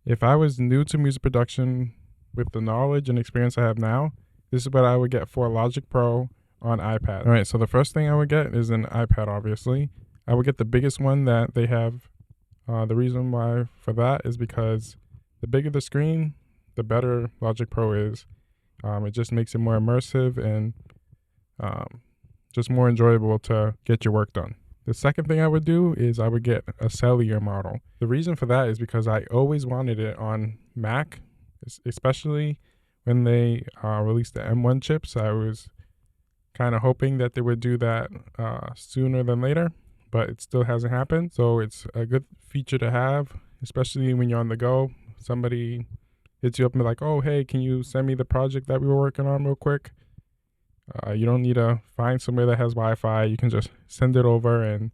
If I was new to music production with the knowledge and experience I have now, this is what I would get for Logic Pro on iPad. All right, so the first thing I would get is an iPad, obviously. I would get the biggest one that they have. The reason why for that is because the bigger the screen, the better Logic Pro is. It just makes it more immersive and just more enjoyable to get your work done. The second thing I would do is I would get a cellular model. The reason for that is because I always wanted it on Mac, especially when they released the M1 chips. I was kind of hoping that they would do that sooner than later, but it still hasn't happened. So it's a good feature to have, especially when you're on the go. Somebody hits you up and be like, oh, hey, can you send me the project that we were working on real quick? You don't need to find somewhere that has Wi-Fi. You can just send it over and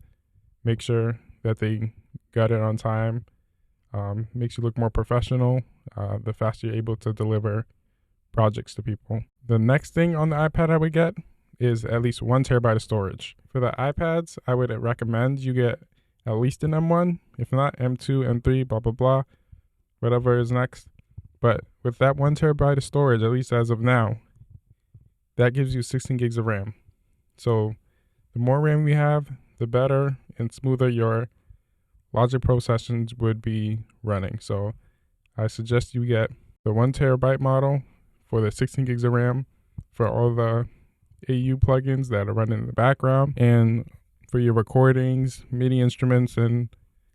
make sure that they got it on time. Makes you look more professional the faster you're able to deliver projects to people. The next thing on the iPad I would get is at least 1 terabyte of storage. For the iPads, I would recommend you get at least an M1, if not M2, M3, blah, blah, blah, whatever is next. But with that 1 terabyte of storage, at least as of now, that gives you 16 gigs of RAM. So the more RAM we have, the better and smoother your Logic Pro sessions would be running. So I suggest you get the 1 terabyte model for the 16 gigs of RAM for all the AU plugins that are running in the background, and for your recordings, MIDI instruments, and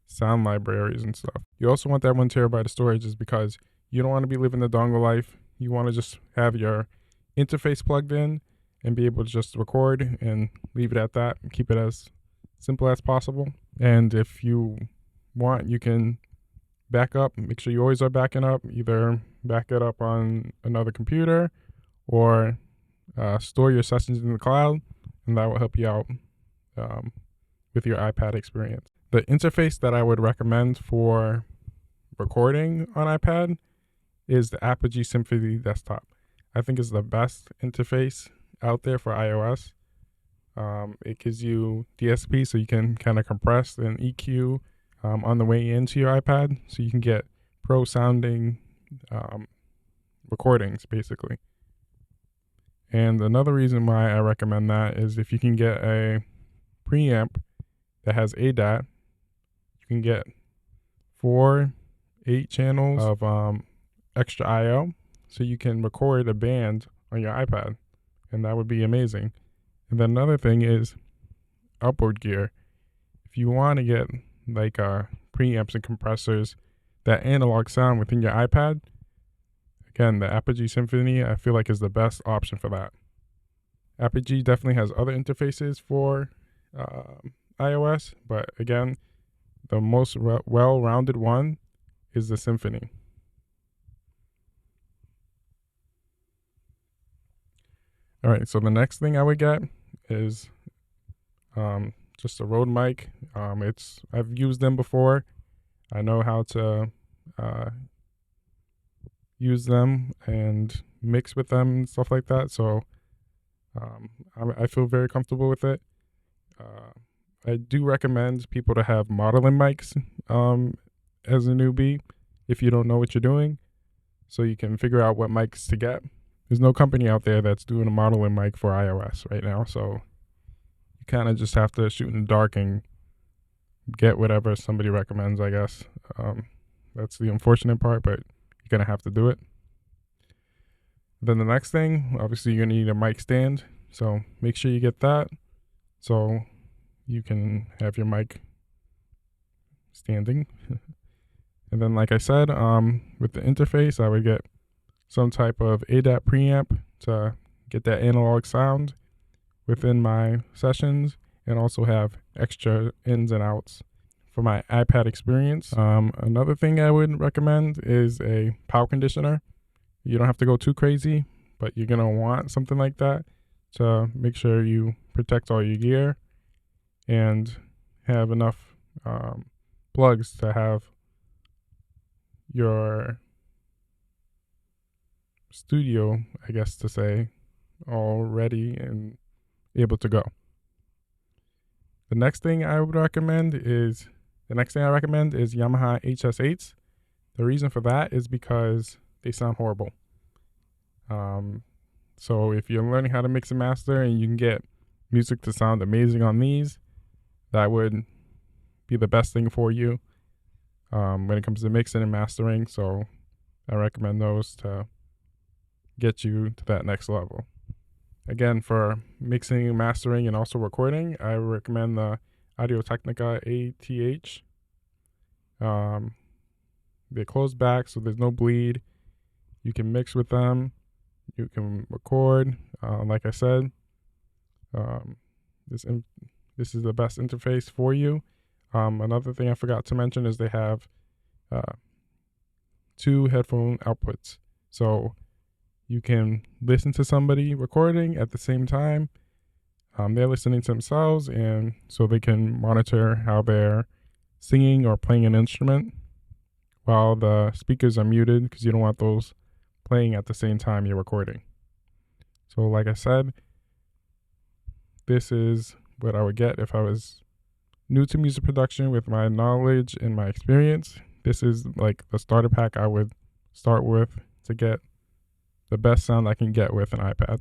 sound libraries and stuff. You also want that 1 terabyte of storage is because you don't want to be living the dongle life. You want to just have your interface plugged in and be able to just record and leave it at that and keep it as simple as possible. And if you want, you can back up. Make sure you always are backing up. Either back it up on another computer or store your sessions in the cloud, and that will help you out with your iPad experience. The interface that I would recommend for recording on iPad is the Apogee Symphony Desktop. I think it's the best interface out there for iOS. It gives you DSP, so you can kind of compress and EQ on the way into your iPad, so you can get pro sounding recordings, basically. And another reason why I recommend that is if you can get a preamp that has ADAT, you can get 8 channels of extra I/O, so you can record a band on your iPad, and that would be amazing. And then another thing is outboard gear. If you want to get like preamps and compressors, that analog sound within your iPad, again, the Apogee Symphony I feel like is the best option for that. Apogee definitely has other interfaces for iOS, but again, the most well-rounded one is the Symphony. All right, so the next thing I would get is just a Rode mic. I've used them before. I know how to use them and mix with them and stuff like that. So I feel very comfortable with it. I do recommend people to have modeling mics as a newbie if you don't know what you're doing, so you can figure out what mics to get. There's no company out there that's doing a modeling mic for iOS right now, so you kind of just have to shoot in the dark and get whatever somebody recommends, I guess. That's the unfortunate part, but you're going to have to do it. Then the next thing, obviously you're going to need a mic stand, so make sure you get that so you can have your mic standing. And then, like I said, with the interface, I would get some type of ADAT preamp to get that analog sound within my sessions, and also have extra ins and outs for my iPad experience. Another thing I would recommend is a power conditioner. You don't have to go too crazy, but you're going to want something like that to make sure you protect all your gear and have enough plugs to have your studio, I guess to say, all ready and able to go. The next thing I recommend is Yamaha HS8s. The reason for that is because they sound horrible. So if you're learning how to mix and master and you can get music to sound amazing on these, that would be the best thing for you when it comes to mixing and mastering. So I recommend those to get you to that next level. Again, for mixing, mastering, and also recording, I recommend the Audio-Technica ATH. They close back, so there's no bleed. You can mix with them. You can record. Like I said, this is the best interface for you. Another thing I forgot to mention is they have 2 headphone outputs. So you can listen to somebody recording at the same time. They're listening to themselves, and so they can monitor how they're singing or playing an instrument while the speakers are muted, because you don't want those playing at the same time you're recording. So like I said, this is what I would get if I was new to music production with my knowledge and my experience. This is like the starter pack I would start with to get the best sound I can get with an iPad.